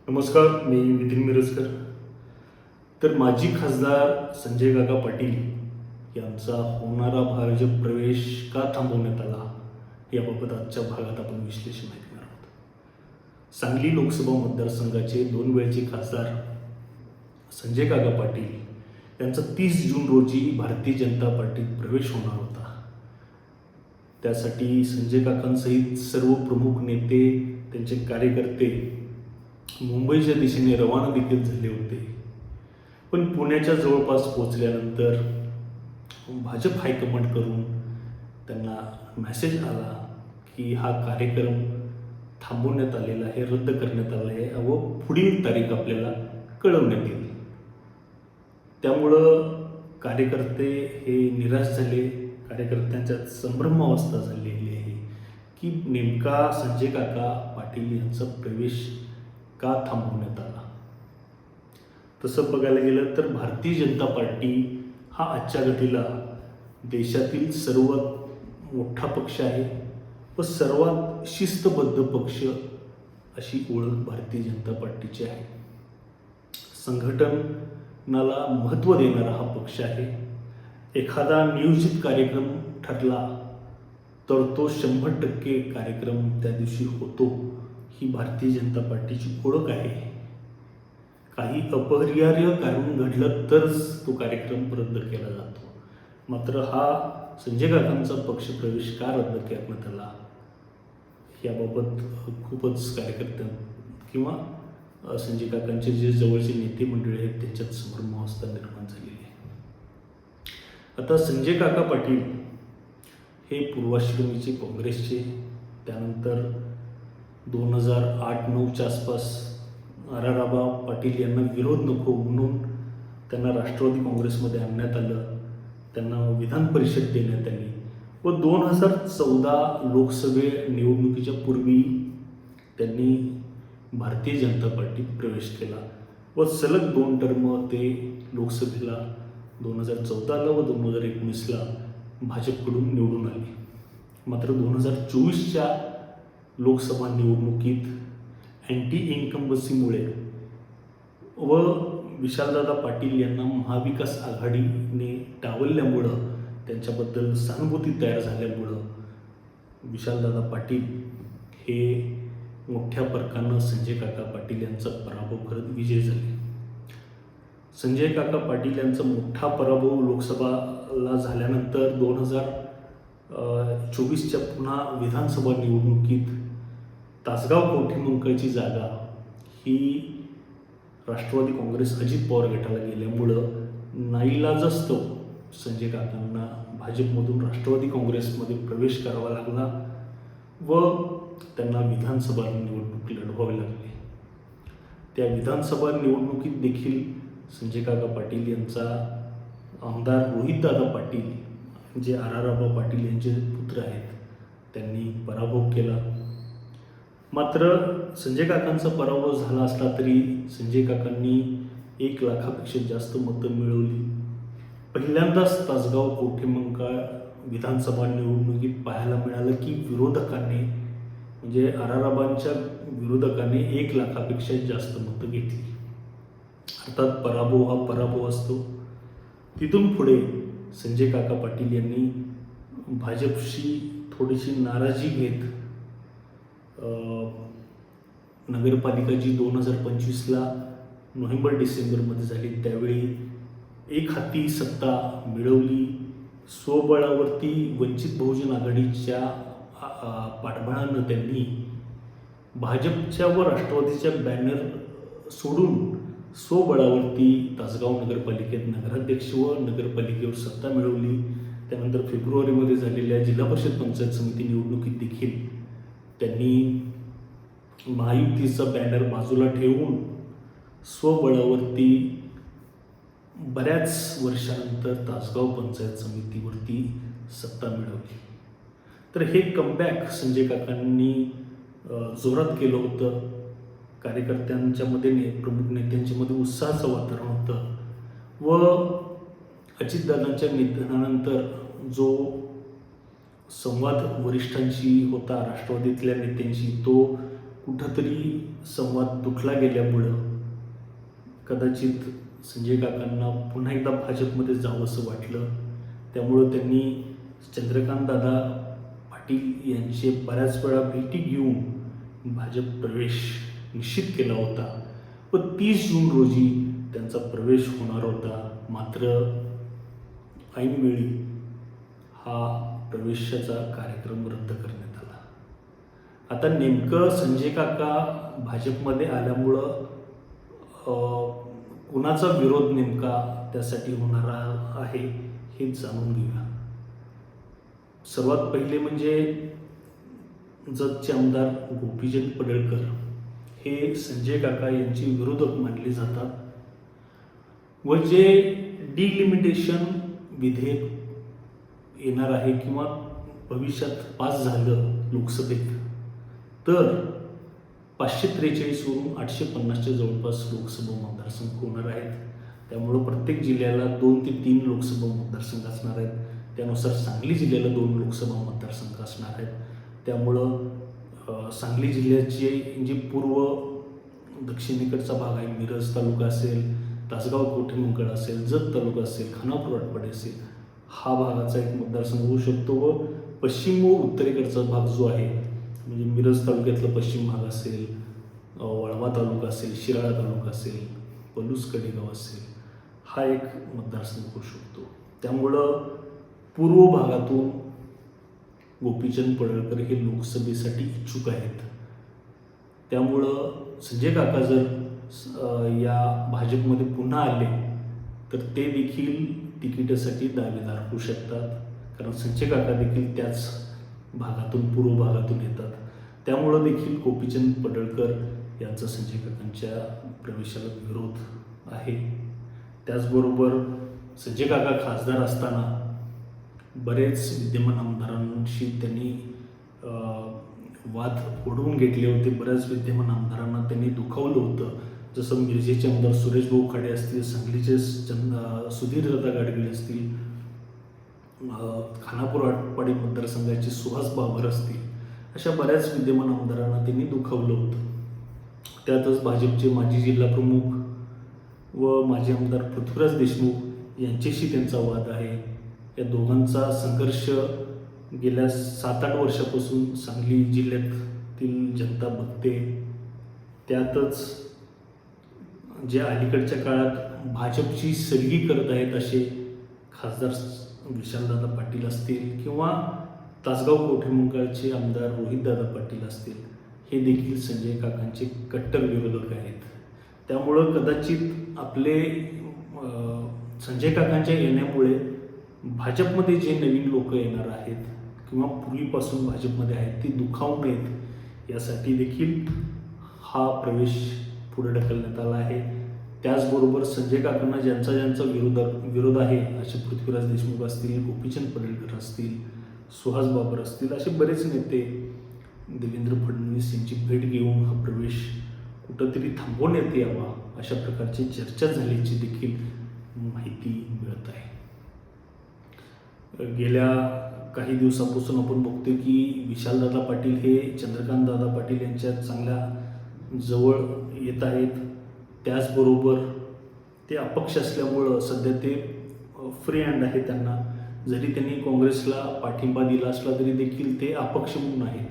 नमस्कार, मी नितीन मिरजकर. तर माजी खासदार संजय काका पाटील यांचा होणारा भाजप प्रवेश का थांबवण्यात आला याबाबत आजच्या भागात आपण विश्लेषण ऐकणार आहोत. सांगली लोकसभा मतदारसंघाचे 2 वेळचे खासदार संजय काका पाटील यांचा 30 जून रोजी भारतीय जनता पार्टीत प्रवेश होणार होता. त्यासाठी संजय काकांसहित सर्व प्रमुख नेते, त्यांचे कार्यकर्ते मुंबईच्या दिशेने रवाना देखील झाले होते. पण पुण्याच्या जवळपास पोहोचल्यानंतर भाजप हायकमांडकडून त्यांना मेसेज आला की हा कार्यक्रम थांबवण्यात आलेला आहे, रद्द करण्यात आला आहे व पुढील तारीख आपल्याला कळवण्यात येईल. त्यामुळं कार्यकर्ते हे निराश झाले. कार्यकर्त्यांच्यात संभ्रमावस्था झालेली आहे की नेमका संजय काका पाटील यांचा प्रवेश का थांबवण्यात आला. तसं बघायला गेलं तर भारतीय जनता पार्टी हा आजच्या घडीला देशातील सर्वात मोठा पक्ष आहे व सर्वात शिस्तबद्ध पक्ष अशी ओळख भारतीय जनता पार्टीची आहे. संघटनाला महत्त्व देणारा हा पक्ष आहे. एखादा नियोजित कार्यक्रम ठरला तर तो 100% कार्यक्रम त्या दिवशी होतो. ही भारतीय जनता पार्टीची ओळख आहे. काही अपरिहार्य कारण घडलं तरच तो कार्यक्रम रद्द केला जातो. मात्र हा संजय काकांचा पक्षप्रवेश का रद्द करण्यात आला याबाबत खूपच कार्यकर्त्यां किंवा संजय काकांचे जे जवळचे नेते मंडळी आहेत त्यांच्यात संभ्रमावस्था निर्माण झालेली आहे. आता संजय काका पाटील हे पूर्वाश्रमीचे काँग्रेसचे, त्यानंतर 2008-09च्या आसपास आराराबा पाटील यांना विरोध नको म्हणून त्यांना राष्ट्रवादी काँग्रेसमध्ये आणण्यात आलं. त्यांना विधान परिषद देण्यात आली व 2014 लोकसभे निवडणुकीच्या पूर्वी त्यांनी भारतीय जनता पार्टीत प्रवेश केला व सलग 2 टर्म ते लोकसभेला 2014ला व 2019ला भाजपकडून निवडून आले. मात्र 2024च्या लोकसभा निवडणुकीत अँटी इन्कम्बन्सीमुळे व विशालदादा पाटील यांना महाविकास आघाडीने डावलल्यामुळं, त्यांच्याबद्दल सहानुभूती तयार झाल्यामुळं विशालदादा पाटील हे मोठ्या फरकानं संजय काका पाटील यांचा पराभव करत विजयी झाले. संजय काका पाटील यांचा मोठा पराभव लोकसभाला झाल्यानंतर 2024च्या पुन्हा विधानसभा निवडणुकीत तासगाव कवठेमंकाळची जागा ही राष्ट्रवादी काँग्रेस अजित पवार गटाला गेल्यामुळं नाईलाजास्तव संजय काकांना भाजपमधून राष्ट्रवादी काँग्रेसमध्ये प्रवेश करावा लागला व त्यांना विधानसभा निवडणूक लढवावी लागली. त्या विधानसभा निवडणुकीत देखील संजय काका पाटील यांचा आमदार रोहितदादा पाटील जे आराराबा पाटील यांचे पुत्र आहेत त्यांनी पराभव केला. मात्र संजय काकांचा पराभव झाला असला तरी संजय काकांनी 1 लाखापेक्षा जास्त मतं मिळवली. पहिल्यांदाच तासगाव कवठेमंकाळ विधानसभा निवडणुकीत पाहायला मिळालं की विरोधकांनी म्हणजे आराराबांच्या विरोधकांनी 1 लाखापेक्षा जास्त मतं घेतली. अर्थात पराभव हा पराभव असतो. तिथून पुढे संजय काका पाटील यांनी भाजपशी थोडीशी नाराजी घेत नगरपालिका जी 2025ला नोव्हेंबर-डिसेंबरमध्ये झाली त्यावेळी एक हाती सत्ता मिळवली. स्वबळावरती वंचित बहुजन आघाडीच्या पाठबळानं त्यांनी भाजपच्या व राष्ट्रवादीच्या बॅनर सोडून स्वबळावरती तासगाव नगरपालिकेत नगराध्यक्ष व नगरपालिकेवर सत्ता मिळवली. त्यानंतर फेब्रुवारीमध्ये झालेल्या जिल्हा परिषद पंचायत समिती निवडणुकीत देखील त्यांनी महायुतीचा बॅनर बाजूला ठेवून स्वबळावरती बऱ्याच वर्षानंतर तासगाव पंचायत समितीवरती सत्ता मिळवली. तर हे कमबॅक संजय काकांनी जोरात केलं होतं. कार्यकर्त्यांच्यामध्ये प्रमुख नेत्यांच्यामध्ये उत्साहाचं वातावरण होतं व अजितदादांच्या निधनानंतर जो संवाद वरिष्ठांशी होता राष्ट्रवादीतल्या नेत्यांशी तो कुठंतरी संवाद तुटला गेल्यामुळं कदाचित संजय काकांना पुन्हा एकदा भाजपमध्ये जावंसं वाटलं. त्यामुळं त्यांनी चंद्रकांत दादा पाटील यांचे बऱ्याच वेळा भेटी घेऊन भाजप प्रवेश निश्चित केला होता. पण 30 जून रोजी त्यांचा प्रवेश होणार होता. मात्र ऐनवेळी हा प्रवेशाचा कार्यक्रम रद्द करण्यात आला. आता नेमकं संजय काका भाजपमध्ये आल्यामुळं कुणाचा विरोध नेमका त्यासाठी होणारा आहे हे जाणून घेऊया. सर्वात पहिले म्हणजे जतचे आमदार गोपीचंद पडळकर हे संजय काका यांचे विरोधक मानले जातात व जे डिलिमिटेशन विधेयक येणार आहे किंवा भविष्यात पास झालं लोकसभेत तर 543 वरून 850च्या जवळपास लोकसभा मतदारसंघ होणार आहेत. त्यामुळं प्रत्येक जिल्ह्याला 2 ते 3 लोकसभा मतदारसंघ असणार आहेत. त्यानुसार सांगली जिल्ह्याला 2 लोकसभा मतदारसंघ असणार आहेत. त्यामुळं सांगली जिल्ह्याचे जे पूर्व दक्षिणेकडचा भाग आहे, मिरज तालुका असेल, तासगाव कोठेमंगळ असेल, जत तालुका असेल, खानापूर आटपाडी असेल, हा भागाचा एक मतदारसंघ होऊ शकतो. व पश्चिम व उत्तरेकडचा भाग जो आहे म्हणजे मिरज तालुक्यातला पश्चिम भाग असेल, वाळवा तालुका असेल, शिराळा तालुका असेल, पलूस कडेगाव असेल, हा एक मतदारसंघ होऊ शकतो. त्यामुळं पूर्व भागातून गोपीचंद पडळकर हे लोकसभेसाठी इच्छुक आहेत. त्यामुळं संजय काका जर या भाजपमध्ये पुन्हा आले तर ते देखील तिकिटासाठी दावेदार होऊ शकतात. कारण संजय काका देखील त्याच भागातून पूर्व भागातून येतात. त्यामुळं देखील गोपीचंद पडळकर यांचा संजय काकांच्या प्रवेशाला विरोध आहे. त्याचबरोबर संजय काका खासदार असताना बरेच विद्यमान आमदारांशी त्यांनी वाद ओढवून घेतले होते. बऱ्याच विद्यमान आमदारांना त्यांनी दुखावलं होतं. जसं मिरजेचे आमदार सुरेश भाऊ खाडे असतील, सांगलीचे सुधीरदादा गाडगीळ असतील, खानापूर आटपाडी मतदारसंघाचे सुहास बाबर असतील, अशा बऱ्याच विद्यमान आमदारांना त्यांनी दुखावलं होतं. त्यातच भाजपचे माजी जिल्हाप्रमुख व माजी आमदार पृथ्वीराज देशमुख यांच्याशी त्यांचा वाद आहे. या दोघांचा संघर्ष गेल्या 7-8 वर्षापासून सांगली जिल्ह्यातील जनता बघते. त्यातच जे अलीकडच्या काळात भाजपची सलगी करत आहेत असे खासदार विशालदादा पाटील असतील किंवा तासगाव कोठेमंगळचे आमदार रोहितदादा पाटील असतील, हे देखील संजय काकांचे कट्टर विरोधक आहेत. त्यामुळं कदाचित आपले संजय काकांच्या येण्यामुळे भाजपमध्ये जे नवीन लोक येणार आहेत किंवा पूर्वीपासून भाजपमध्ये आहेत ते दुखावू नयेत यासाठी देखील हा प्रवेश पुढे ढकलण्यात आला आहे. त्याचबरोबर संजय काकांना ज्यांचा विरोध आहे असे पृथ्वीराज देशमुख असतील, गोपीचंद पडळकर असतील, सुहास बाबर असतील, असे बरेच नेते देवेंद्र फडणवीस यांची भेट घेऊन हा प्रवेश कुठंतरी थांबवण्यात यावा अशा प्रकारची चर्चा झाल्याची देखील माहिती मिळत आहे. गेल्या काही दिवसापासून आपण बघतोय की विशालदादा पाटील हे चंद्रकांतदादा पाटील यांच्या चांगल्या जवळ येत आहेत. त्याचबरोबर ते अपक्ष असल्यामुळं सध्या ते फ्री हँड आहे. त्यांना जरी त्यांनी काँग्रेसला पाठिंबा दिला असला तरी देखील ते अपक्ष म्हणून आहेत.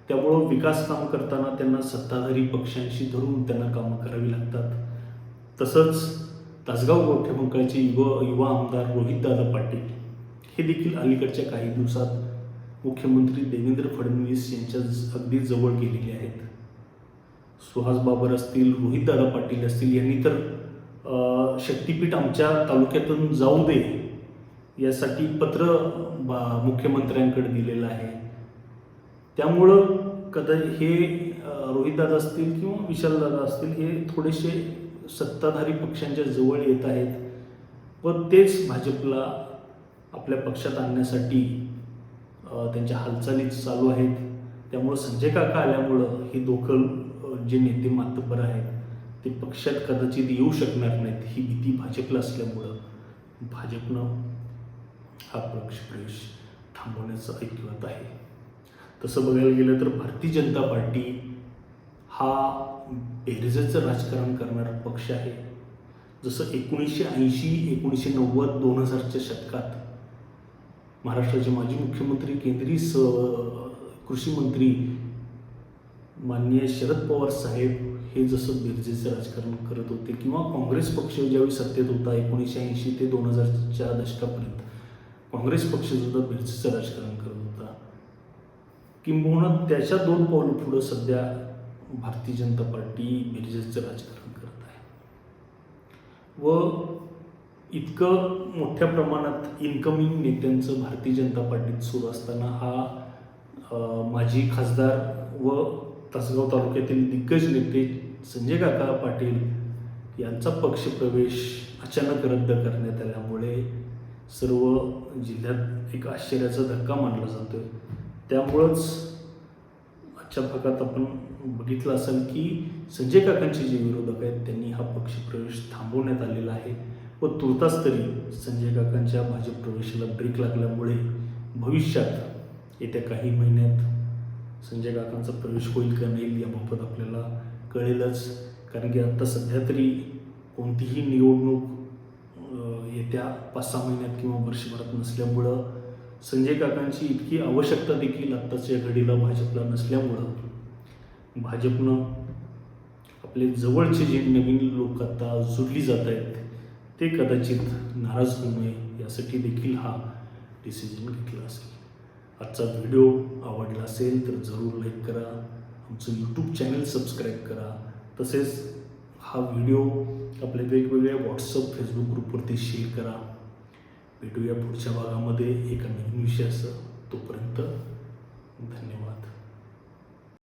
त्यामुळं विकास काम करताना त्यांना सत्ताधारी पक्षांशी धरून त्यांना कामं करावी लागतात. तसंच तासगाव कोठेमंगळचे युवा आमदार रोहितदादा पाटील हे देखील अलीकडच्या काही दिवसात मुख्यमंत्री देवेंद्र फडणवीस यांच्या अगदी जवळ गेलेले आहेत. सुहास बाबर असतील, रोहितदादा पाटील असतील यांनी तर शक्तीपीठ आमच्या तालुक्यातून जाऊ दे यासाठी पत्र मुख्यमंत्र्यांकडे दिलेलं आहे. त्यामुळं हे रोहितदादा असतील किंवा विशालदादा असतील हे थोडेसे सत्ताधारी पक्षांच्या जवळ येत आहेत व तेच भाजपला आपल्या पक्षात आणण्यासाठी त्यांच्या हालचाली चालू आहेत. त्यामुळं संजय काका आल्यामुळं हे दोघं जे नेते मातब्बर आहेत ते पक्षात कदाचित येऊ शकणार नाहीत ही भीती भाजपला असल्यामुळं भाजपनं हा प्रवेश थांबवण्याचं ऐकिवात आहे. तसं बघायला गेलं तर भारतीय जनता पार्टी हा बेरजेचं राजकारण करणारा पक्ष आहे. जसं 1980, 1990, 2000च्या शतकात महाराष्ट्राचे माजी मुख्यमंत्री, केंद्रीय कृषी मंत्री माननीय शरद पवार साहेब हे जसं बेरजेचं राजकारण करत होते, किंवा काँग्रेस पक्ष ज्यावेळी सत्तेत होता 1980 ते 2000च्या दशकापर्यंत काँग्रेस पक्षसुद्धा बेरजेचं राजकारण करत होता, किंबहुना त्याच्या 2 पावलं पुढं सध्या भारतीय जनता पार्टी बेरजेचं राजकारण करत आहे. व इतकं मोठ्या प्रमाणात इन्कमिंग नेत्यांचं भारतीय जनता पार्टीत सुरू असताना हा माजी खासदार व तासगाव तालुक्यातील दिग्गज नेते संजय काका पाटील यांचा पक्षप्रवेश अचानक रद्द करण्यात आल्यामुळे सर्व जिल्ह्यात एक आश्चर्याचा धक्का मानला जातोय. त्यामुळंच आजच्या भागात आपण बघितलं असेल की संजय काकांचे जे विरोधक आहेत त्यांनी हा पक्षप्रवेश थांबवण्यात आलेला आहे व तुर्तास तरी संजय काकांच्या भाजप प्रवेशाला ब्रेक लागल्यामुळे भविष्यात येत्या काही महिन्यात संजय काकांचा प्रवेश होईल का नाही याबाबत आपल्याला कळेलच. कारण की आता सध्या तरी कोणतीही निवडणूक येत्या 5-6 महिन्यात किंवा वर्षभरात नसल्यामुळं संजय काकांची इतकी आवश्यकता देखील आत्ताच्या घडीला भाजपला नसल्यामुळं भाजपनं आपले जवळचे जे नवीन लोक आता जोडली जात आहेत ते कदाचित नाराज होऊ नये यासाठी देखील हा डिसिजन घेतला असेल. आजचा व्हिडिओ आवडला असेल तर जरूर लाईक करा, आमचं यूट्यूब चॅनल सबस्क्राईब करा, तसेच हा व्हिडिओ आपल्या वेगवेगळ्या व्हॉट्सअप फेसबुक ग्रुपवरती शेअर करा. भेटूया पुढच्या भागामध्ये एका नवीन विषयासह. तोपर्यंत धन्यवाद.